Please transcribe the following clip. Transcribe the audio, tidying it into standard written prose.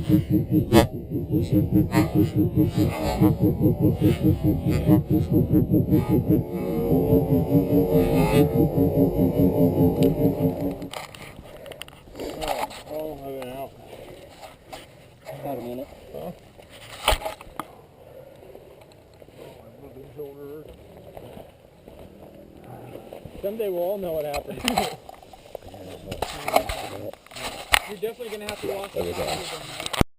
About a minute. Huh? Someday we'll all know what happened. You're definitely going to have to walk the